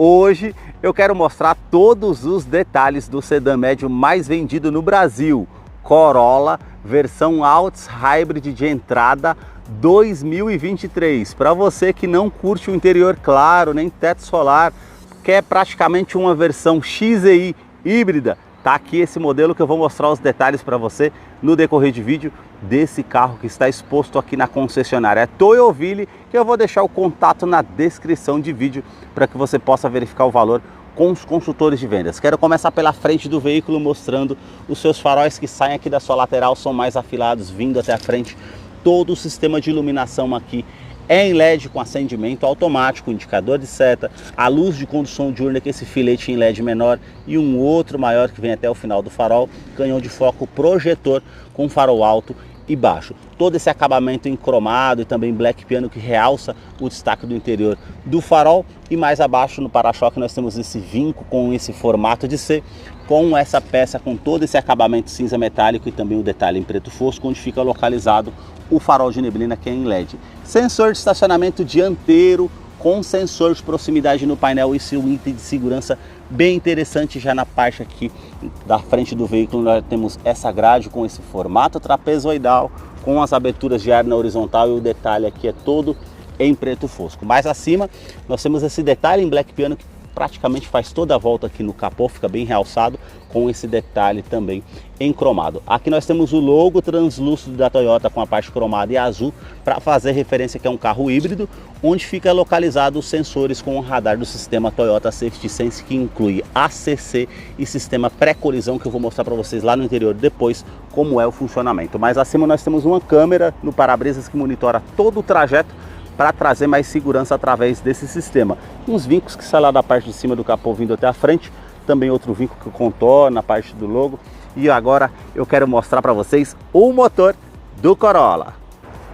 Hoje eu quero mostrar todos os detalhes do sedã médio mais vendido no Brasil, Corolla versão Altis Hybrid de entrada 2023. Para você que não curte o interior claro, nem teto solar, quer praticamente uma versão XEI híbrida, tá aqui esse modelo que eu vou mostrar os detalhes para você no decorrer de vídeo desse carro que está exposto aqui na concessionária Toyoville, que eu vou deixar o contato na descrição de vídeo para que você possa verificar o valor com os consultores de vendas. Quero começar pela frente do veículo mostrando os seus faróis que saem aqui da sua lateral, são mais afilados, vindo até a frente. Todo o sistema de iluminação aqui é em LED com acendimento automático, indicador de seta, a luz de condução diurna, que é esse filete em LED menor, e um outro maior que vem até o final do farol, canhão de foco projetor com farol alto e baixo. Todo esse acabamento em cromado e também black piano que realça o destaque do interior do farol. E mais abaixo no para-choque nós temos esse vinco com esse formato de C, com essa peça com todo esse acabamento cinza metálico e também o detalhe em preto fosco, onde fica localizado o farol de neblina, que é em LED. Sensor de estacionamento dianteiro com sensor de proximidade no painel, e um item de segurança bem interessante. Já na parte aqui da frente do veículo nós temos essa grade com esse formato trapezoidal, com as aberturas de ar na horizontal, e o detalhe aqui é todo em preto fosco. Mais acima nós temos esse detalhe em black piano que praticamente faz toda a volta aqui no capô, fica bem realçado com esse detalhe também em cromado. Aqui nós temos o logo translúcido da Toyota com a parte cromada e azul, para fazer referência que é um carro híbrido, onde fica localizado os sensores com o radar do sistema Toyota Safety Sense, que inclui ACC e sistema pré-colisão, que eu vou mostrar para vocês lá no interior depois como é o funcionamento. Mais acima nós temos uma câmera no para-brisas que monitora todo o trajeto para trazer mais segurança através desse sistema. Uns vincos que saem lá da parte de cima do capô vindo até a frente, também outro vinco que contorna a parte do logo. E agora eu quero mostrar para vocês o motor do Corolla.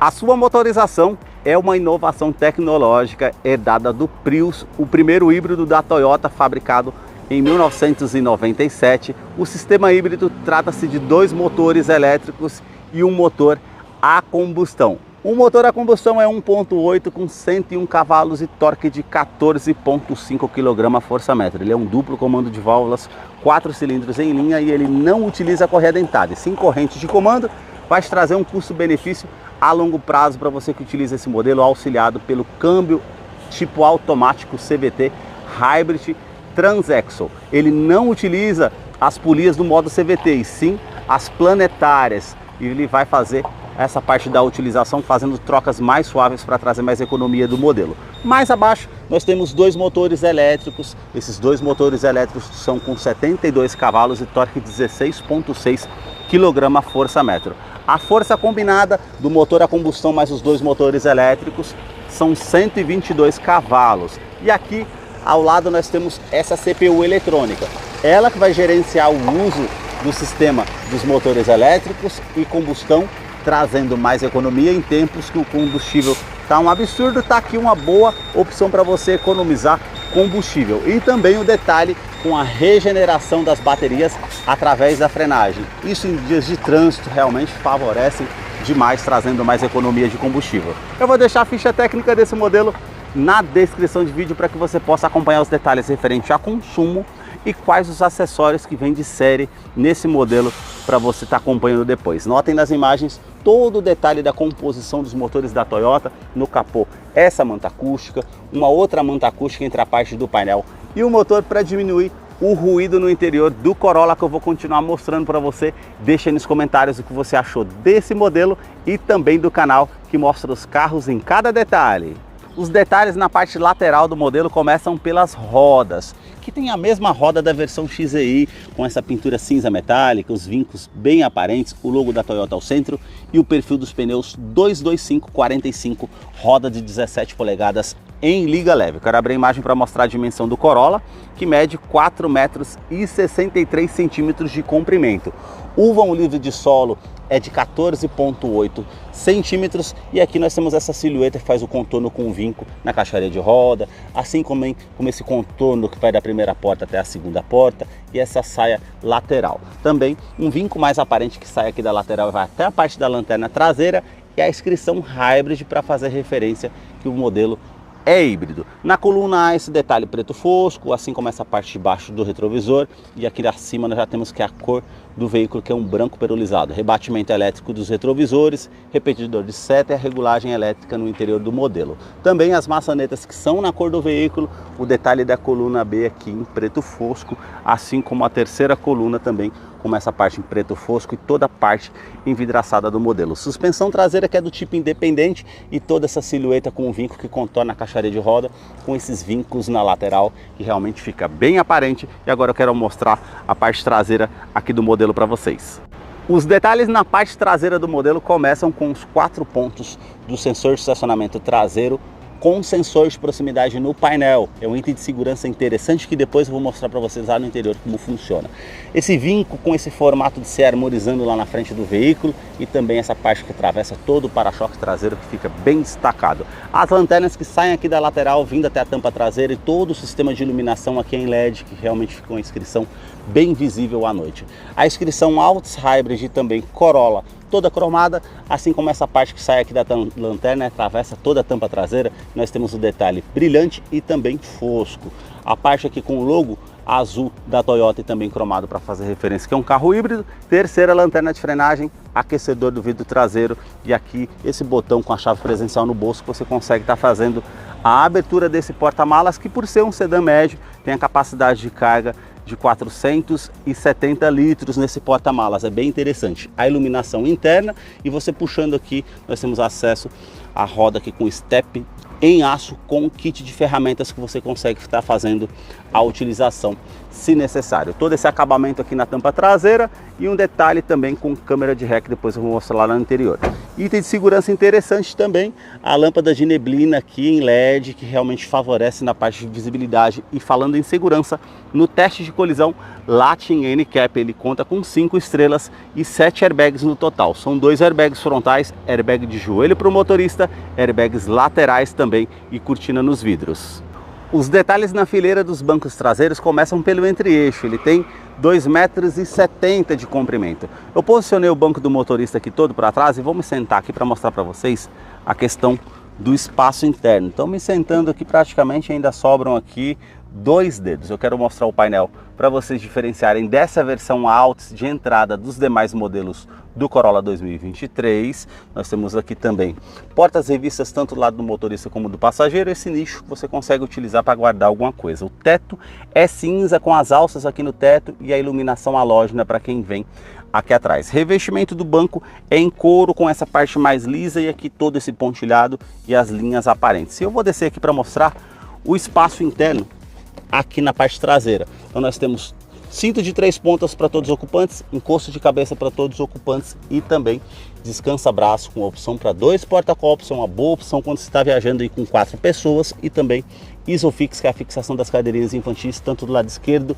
A sua motorização é uma inovação tecnológica herdada do Prius, o primeiro híbrido da Toyota fabricado em 1997. O sistema híbrido trata-se de dois motores elétricos e um motor a combustão. O motor a combustão é 1.8 com 101 cavalos e torque de 14,5 kgfm. Ele é um duplo comando de válvulas, 4 cilindros em linha, e ele não utiliza correia dentada. Sim, corrente de comando vai te trazer um custo-benefício a longo prazo para você que utiliza esse modelo, auxiliado pelo câmbio tipo automático CVT Hybrid Transaxle. Ele não utiliza as polias do modo CVT, e sim as planetárias. E ele vai fazer essa parte da utilização fazendo trocas mais suaves para trazer mais economia do modelo. Mais abaixo nós temos dois motores elétricos. Esses dois motores elétricos são com 72 cavalos e torque 16,6 kgfm. A força combinada do motor a combustão mais os dois motores elétricos são 122 cavalos. E aqui ao lado nós temos essa CPU eletrônica, ela que vai gerenciar o uso do sistema dos motores elétricos e combustão, trazendo mais economia em tempos que o combustível está um absurdo. Tá aqui uma boa opção para você economizar combustível. E também o detalhe com a regeneração das baterias através da frenagem. Isso em dias de trânsito realmente favorece demais, trazendo mais economia de combustível. Eu vou deixar a ficha técnica desse modelo na descrição de vídeo para que você possa acompanhar os detalhes referentes a consumo e quais os acessórios que vem de série nesse modelo para você estar acompanhando depois. Notem nas imagens todo o detalhe da composição dos motores da Toyota. No capô, essa manta acústica, uma outra manta acústica entre a parte do painel e o motor para diminuir o ruído no interior do Corolla, que eu vou continuar mostrando para você. Deixa aí nos comentários o que você achou desse modelo e também do canal que mostra os carros em cada detalhe. Os detalhes na parte lateral do modelo começam pelas rodas, que tem a mesma roda da versão XEI, com essa pintura cinza metálica, os vincos bem aparentes, o logo da Toyota ao centro e o perfil dos pneus 225/45, roda de 17 polegadas em liga leve. Eu quero abrir a imagem para mostrar a dimensão do Corolla, que mede 4,63 m de comprimento. O vão livre de solo é de 14,8 centímetros, e aqui nós temos essa silhueta que faz o contorno com o vinco na caixaria de roda, assim como esse contorno que vai da primeira porta até a segunda porta, e essa saia lateral. Também um vinco mais aparente que sai aqui da lateral e vai até a parte da lanterna traseira, e a inscrição Hybrid para fazer referência que o modelo é híbrido. Na coluna A, esse detalhe preto fosco, assim como essa parte de baixo do retrovisor, e aqui acima nós já temos que a cor do veículo, que é um branco perolizado. Rebatimento elétrico dos retrovisores, repetidor de seta e a regulagem elétrica no interior do modelo. Também as maçanetas que são na cor do veículo, o detalhe da coluna B aqui em preto fosco, assim como a terceira coluna também com essa parte em preto fosco e toda a parte envidraçada do modelo. Suspensão traseira que é do tipo independente e toda essa silhueta com o vinco que contorna a caixaria de roda, com esses vincos na lateral que realmente fica bem aparente. E agora eu quero mostrar a parte traseira aqui do modelo para vocês. Os detalhes na parte traseira do modelo começam com os 4 pontos do sensor de estacionamento traseiro com sensor de proximidade no painel. É um item de segurança interessante que depois eu vou mostrar para vocês lá no interior como funciona. Esse vinco com esse formato de ser armorizando lá na frente do veículo e também essa parte que atravessa todo o para-choque traseiro que fica bem destacado. As lanternas que saem aqui da lateral vindo até a tampa traseira e todo o sistema de iluminação aqui em LED que realmente fica uma inscrição bem visível à noite. A inscrição Altis Hybrid e também Corolla toda cromada, assim como essa parte que sai aqui da lanterna, atravessa toda a tampa traseira, nós temos o detalhe brilhante e também fosco. A parte aqui com o logo azul da Toyota e também cromado para fazer referência que é um carro híbrido. Terceira lanterna de frenagem, aquecedor do vidro traseiro e aqui esse botão com a chave presencial no bolso que você consegue estar fazendo a abertura desse porta-malas que por ser um sedã médio tem a capacidade de carga de 470 litros nesse porta-malas, é bem interessante. A iluminação interna e você puxando aqui, nós temos acesso à roda aqui com step em aço com kit de ferramentas que você consegue estar fazendo a utilização se necessário. Todo esse acabamento aqui na tampa traseira e um detalhe também com câmera de ré que depois eu vou mostrar lá no interior. Item de segurança interessante também, a lâmpada de neblina aqui em LED que realmente favorece na parte de visibilidade. E falando em segurança, no teste de colisão Latin NCAP ele conta com 5 estrelas e 7 airbags no total. São 2 airbags frontais, airbag de joelho para o motorista, airbags laterais também e cortina nos vidros. Os detalhes na fileira dos bancos traseiros começam pelo entre-eixo, ele tem 2,70 m de comprimento. Eu posicionei o banco do motorista aqui todo para trás e vou me sentar aqui para mostrar para vocês a questão do espaço interno. Então me sentando aqui praticamente ainda sobram aqui 2 dedos. Eu quero mostrar o painel para vocês diferenciarem dessa versão Altis de entrada dos demais modelos do Corolla 2023. Nós temos aqui também portas revistas tanto do lado do motorista como do passageiro. Esse nicho você consegue utilizar para guardar alguma coisa. O teto é cinza com as alças aqui no teto e a iluminação halógena para quem vem aqui atrás. Revestimento do banco é em couro com essa parte mais lisa e aqui todo esse pontilhado e as linhas aparentes. Eu vou descer aqui para mostrar o espaço interno aqui na parte traseira. Então nós temos cinto de 3 pontas para todos os ocupantes, encosto de cabeça para todos os ocupantes e também descansa-braço com opção para 2 porta-copos, é uma boa opção quando você está viajando aí com 4 pessoas, e também Isofix, que é a fixação das cadeirinhas infantis, tanto do lado esquerdo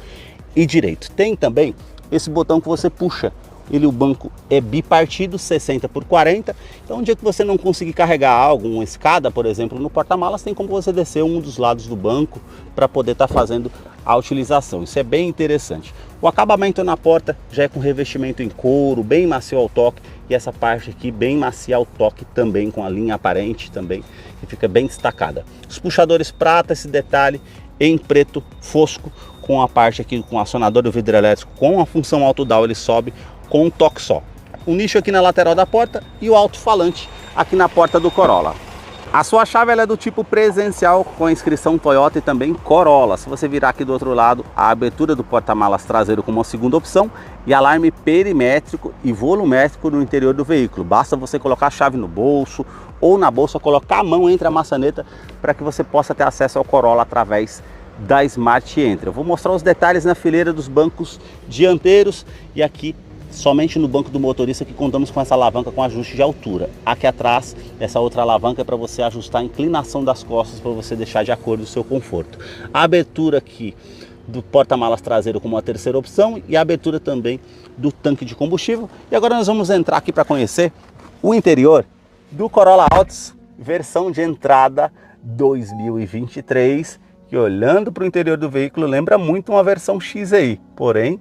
e direito. Tem também esse botão que você puxa, o banco é bipartido, 60 por 40, então um dia que você não conseguir carregar algo, uma escada por exemplo, no porta-malas, tem como você descer um dos lados do banco para poder estar fazendo a utilização. Isso é bem interessante. O acabamento na porta já é com revestimento em couro, bem macio ao toque, e essa parte aqui bem macia ao toque também, com a linha aparente também, que fica bem destacada. Os puxadores prata, esse detalhe em preto fosco, com a parte aqui com o acionador do vidro elétrico, com a função auto-down, ele sobe com um toque só. O nicho aqui na lateral da porta e o alto-falante aqui na porta do Corolla. A sua chave ela é do tipo presencial com a inscrição Toyota e também Corolla. Se você virar aqui do outro lado, a abertura do porta-malas traseiro como uma segunda opção e alarme perimétrico e volumétrico no interior do veículo. Basta você colocar a chave no bolso ou na bolsa, colocar a mão entre a maçaneta para que você possa ter acesso ao Corolla através da Smart Entry. Eu vou mostrar os detalhes na fileira dos bancos dianteiros e aqui somente no banco do motorista que contamos com essa alavanca com ajuste de altura. Aqui atrás, essa outra alavanca é para você ajustar a inclinação das costas para você deixar de acordo com o seu conforto. A abertura aqui do porta-malas traseiro como a terceira opção e a abertura também do tanque de combustível. E agora nós vamos entrar aqui para conhecer o interior do Corolla Altis versão de entrada 2023, que olhando para o interior do veículo lembra muito uma versão XEI, porém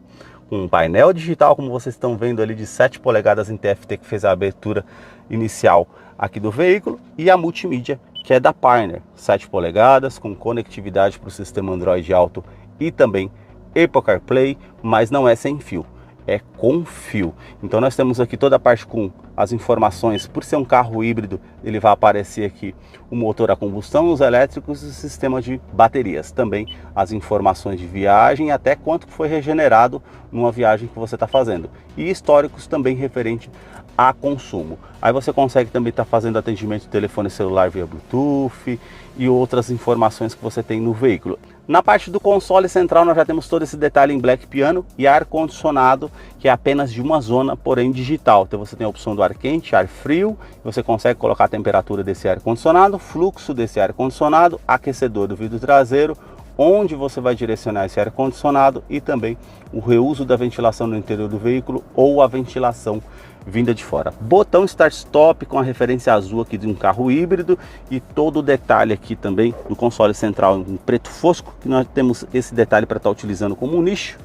com um painel digital, como vocês estão vendo ali, de 7 polegadas em TFT, que fez a abertura inicial aqui do veículo, e a multimídia que é da Pioneer, 7 polegadas, com conectividade para o sistema Android Auto e também Apple CarPlay, mas não é sem fio, é com fio. Então nós temos aqui toda a parte com as informações. Por ser um carro híbrido, ele vai aparecer aqui o motor a combustão, os elétricos e o sistema de baterias. Também as informações de viagem, até quanto foi regenerado numa viagem que você está fazendo. E históricos também referente a consumo. Aí você consegue também estar fazendo atendimento de telefone celular via Bluetooth e outras informações que você tem no veículo. Na parte do console central nós já temos todo esse detalhe em Black Piano e ar-condicionado, que é apenas de uma zona, porém digital. Então você tem a opção do ar quente, ar frio, você consegue colocar a temperatura desse ar-condicionado, fluxo desse ar-condicionado, aquecedor do vidro traseiro, onde você vai direcionar esse ar-condicionado e também o reuso da ventilação no interior do veículo ou a ventilação vinda de fora. Botão start-stop com a referência azul aqui de um carro híbrido e todo o detalhe aqui também no console central em preto fosco, que nós temos esse detalhe para estar utilizando como um nicho.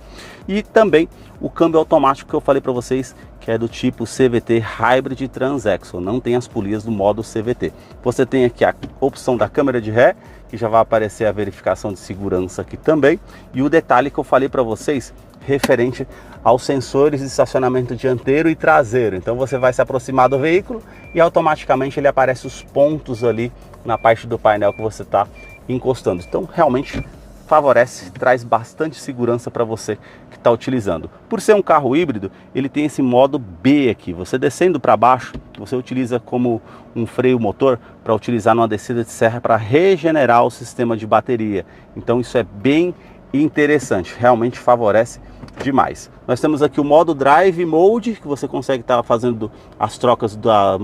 E também o câmbio automático que eu falei para vocês, que é do tipo CVT Hybrid Transaxle, não tem as polias do modo CVT. Você tem aqui a opção da câmera de ré, que já vai aparecer a verificação de segurança aqui também, e o detalhe que eu falei para vocês referente aos sensores de estacionamento dianteiro e traseiro. Então você vai se aproximar do veículo e automaticamente ele aparece os pontos ali na parte do painel que você está encostando. Então realmente favorece, traz bastante segurança para você que está utilizando. Por ser um carro híbrido, ele tem esse modo B aqui. Você descendo para baixo, você utiliza como um freio motor para utilizar numa descida de serra para regenerar o sistema de bateria. Então isso é bem interessante, realmente favorece demais. Nós temos aqui o modo Drive Mode, que você consegue estar fazendo as trocas da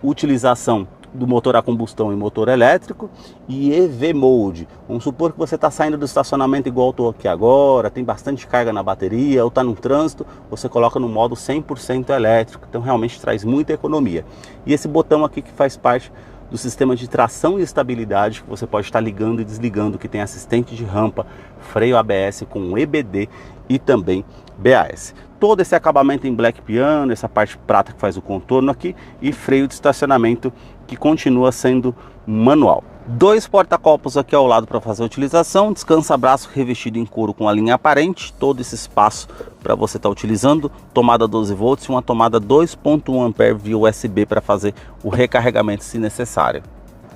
utilização do motor a combustão e motor elétrico, e EV Mode. Vamos supor que você está saindo do estacionamento igual eu estou aqui agora, tem bastante carga na bateria, ou está no trânsito, você coloca no modo 100% elétrico, então realmente traz muita economia. E esse botão aqui que faz parte do sistema de tração e estabilidade, que você pode estar ligando e desligando, que tem assistente de rampa, freio ABS com EBD e também BAS. Todo esse acabamento em Black Piano, essa parte prata que faz o contorno aqui, e freio de estacionamento que continua sendo manual. 2 porta-copos aqui ao lado para fazer a utilização, descansa-braço revestido em couro com a linha aparente, todo esse espaço para você estar utilizando, tomada 12 volts e uma tomada 2.1 ampere via USB para fazer o recarregamento se necessário.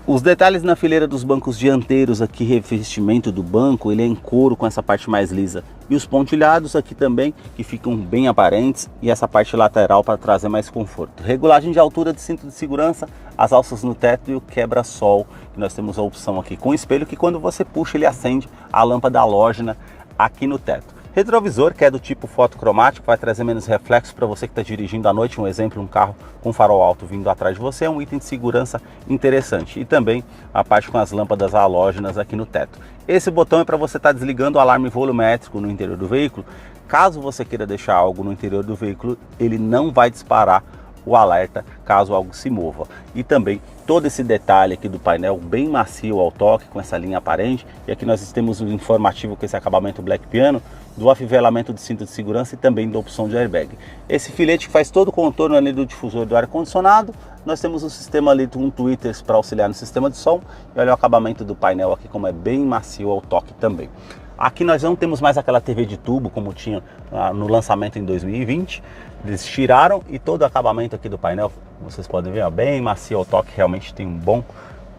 Os detalhes na fileira dos bancos dianteiros aqui, revestimento do banco, ele é em couro com essa parte mais lisa. E os pontilhados aqui também, que ficam bem aparentes, e essa parte lateral para trazer mais conforto. Regulagem de altura de cinto de segurança, as alças no teto e o quebra-sol, que nós temos a opção aqui com espelho, que quando você puxa ele acende a lâmpada halógena aqui no teto. Retrovisor, que é do tipo fotocromático, vai trazer menos reflexo para você que está dirigindo à noite. Um exemplo, um carro com farol alto vindo atrás de você, é um item de segurança interessante. E também a parte com as lâmpadas halógenas aqui no teto. Esse botão é para você estar desligando o alarme volumétrico no interior do veículo. Caso você queira deixar algo no interior do veículo, ele não vai disparar o alerta caso algo se mova. E também todo esse detalhe aqui do painel bem macio ao toque, com essa linha aparente. E aqui nós temos o informativo com esse acabamento Black Piano, do afivelamento de cinto de segurança e também da opção de airbag. Esse filete que faz todo o contorno ali do difusor do ar-condicionado. Nós temos o sistema ali de um tweeters para auxiliar no sistema de som. E olha o acabamento do painel aqui como é bem macio ao toque também. Aqui nós não temos mais aquela TV de tubo como tinha no lançamento em 2020. Eles tiraram, e todo o acabamento aqui do painel, vocês podem ver, ó, bem macio ao toque, realmente tem um bom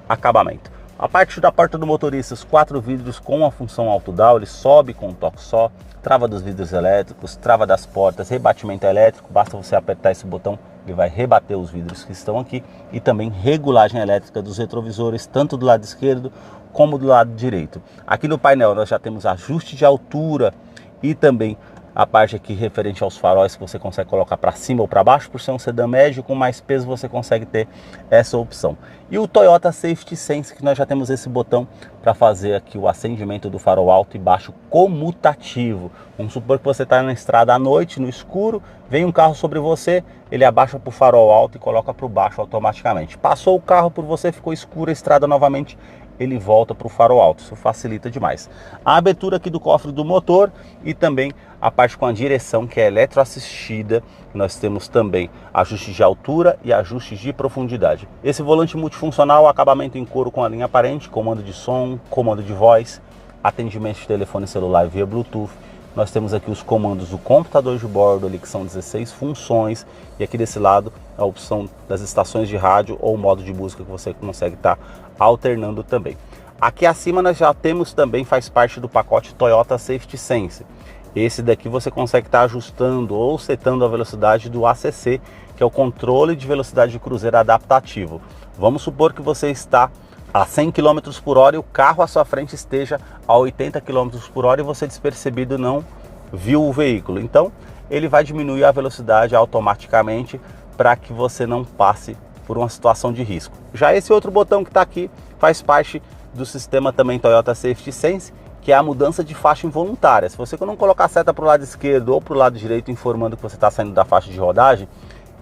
acabamento. A parte da porta do motorista, os 4 vidros com a função auto-down, ele sobe com um toque só, trava dos vidros elétricos, trava das portas, rebatimento elétrico, basta você apertar esse botão, ele vai rebater os vidros que estão aqui, e também regulagem elétrica dos retrovisores, tanto do lado esquerdo como do lado direito. Aqui no painel nós já temos ajuste de altura e também a parte aqui referente aos faróis, que você consegue colocar para cima ou para baixo. Por ser um sedã médio com mais peso, você consegue ter essa opção. E o Toyota Safety Sense, que nós já temos esse botão para fazer aqui o acendimento do farol alto e baixo comutativo. Vamos supor que você está na estrada à noite, no escuro, vem um carro sobre você, ele abaixa para o farol alto e coloca para o baixo automaticamente. Passou o carro por você, ficou escura a estrada novamente, ele volta para o farol alto. Isso facilita demais. A abertura aqui do cofre do motor e também a parte com a direção, que é eletroassistida. Nós temos também ajustes de altura e ajustes de profundidade. Esse volante multifuncional, acabamento em couro com a linha aparente, comando de som, comando de voz, atendimento de telefone celular via Bluetooth. Nós temos aqui os comandos do computador de bordo, ali, que são 16 funções, e aqui desse lado a opção das estações de rádio ou modo de música que você consegue estar alternando também. Aqui acima nós já temos também, faz parte do pacote Toyota Safety Sense. Esse daqui você consegue estar ajustando ou setando a velocidade do ACC, que é o controle de velocidade de cruzeiro adaptativo. Vamos supor que você está a 100 km por hora e o carro à sua frente esteja a 80 km por hora e você despercebido não viu o veículo. Então ele vai diminuir a velocidade automaticamente para que você não passe por uma situação de risco. Já esse outro botão que está aqui faz parte do sistema também Toyota Safety Sense, que é a mudança de faixa involuntária. Se você não colocar a seta para o lado esquerdo ou para o lado direito informando que você está saindo da faixa de rodagem,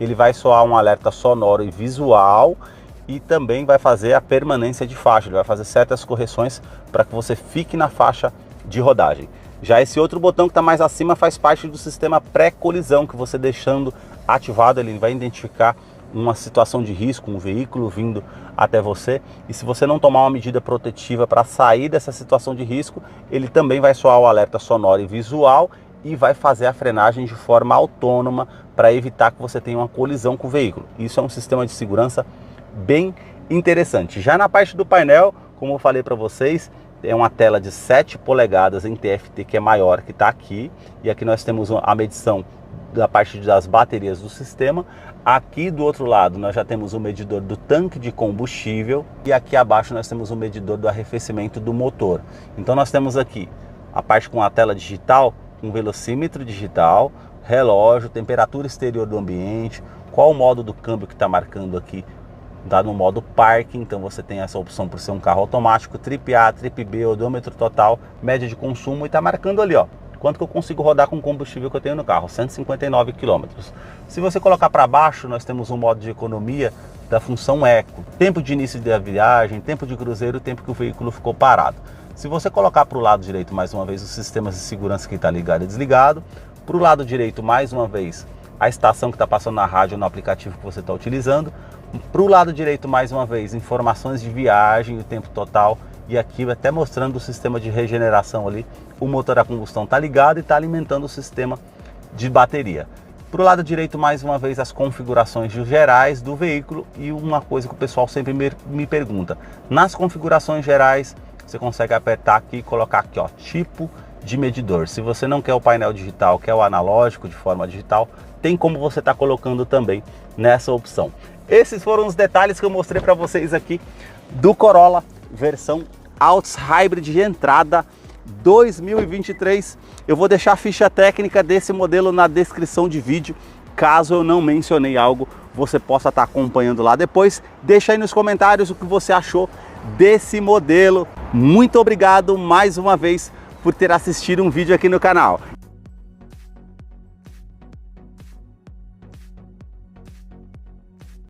ele vai soar um alerta sonoro e visual e também vai fazer a permanência de faixa. Ele vai fazer certas correções para que você fique na faixa de rodagem. Já esse outro botão que está mais acima faz parte do sistema pré-colisão, que você deixando ativado, ele vai identificar uma situação de risco, um veículo vindo até você, e se você não tomar uma medida protetiva para sair dessa situação de risco, ele também vai soar o alerta sonoro e visual e vai fazer a frenagem de forma autônoma para evitar que você tenha uma colisão com o veículo. Isso é um sistema de segurança bem interessante. Já na parte do painel, como eu falei para vocês, é uma tela de 7 polegadas em TFT, que é maior, que está aqui, e aqui nós temos a medição da parte das baterias do sistema. Aqui do outro lado nós já temos o medidor do tanque de combustível e aqui abaixo nós temos o medidor do arrefecimento do motor. Então nós temos aqui a parte com a tela digital, um velocímetro digital, relógio, temperatura exterior do ambiente, qual o modo do câmbio que está marcando aqui, dá no modo parking. Então você tem essa opção por ser um carro automático, trip A, trip B, odômetro total, média de consumo, e está marcando ali, ó, quanto que eu consigo rodar com o combustível que eu tenho no carro, 159 km. Se você colocar para baixo, nós temos um modo de economia da função Eco, tempo de início da viagem, tempo de cruzeiro, tempo que o veículo ficou parado. Se você colocar para o lado direito mais uma vez os sistemas de segurança que está ligado e desligado, para o lado direito mais uma vez a estação que está passando na rádio no aplicativo que você está utilizando, para o lado direito mais uma vez informações de viagem, o tempo total, e aqui até mostrando o sistema de regeneração ali, o motor a combustão está ligado e está alimentando o sistema de bateria. Para o lado direito mais uma vez as configurações gerais do veículo, e uma coisa que o pessoal sempre me pergunta, nas configurações gerais você consegue apertar aqui e colocar aqui, ó, tipo de medidor. Se você não quer o painel digital, quer o analógico de forma digital, tem como você estar colocando também nessa opção. Esses foram os detalhes que eu mostrei para vocês aqui do Corolla versão Altis Hybrid de entrada 2023. Eu vou deixar a ficha técnica desse modelo na descrição de vídeo. Caso eu não mencionei algo, você possa estar acompanhando lá depois. Deixa aí nos comentários o que você achou desse modelo. Muito obrigado mais uma vez por ter assistido um vídeo aqui no canal.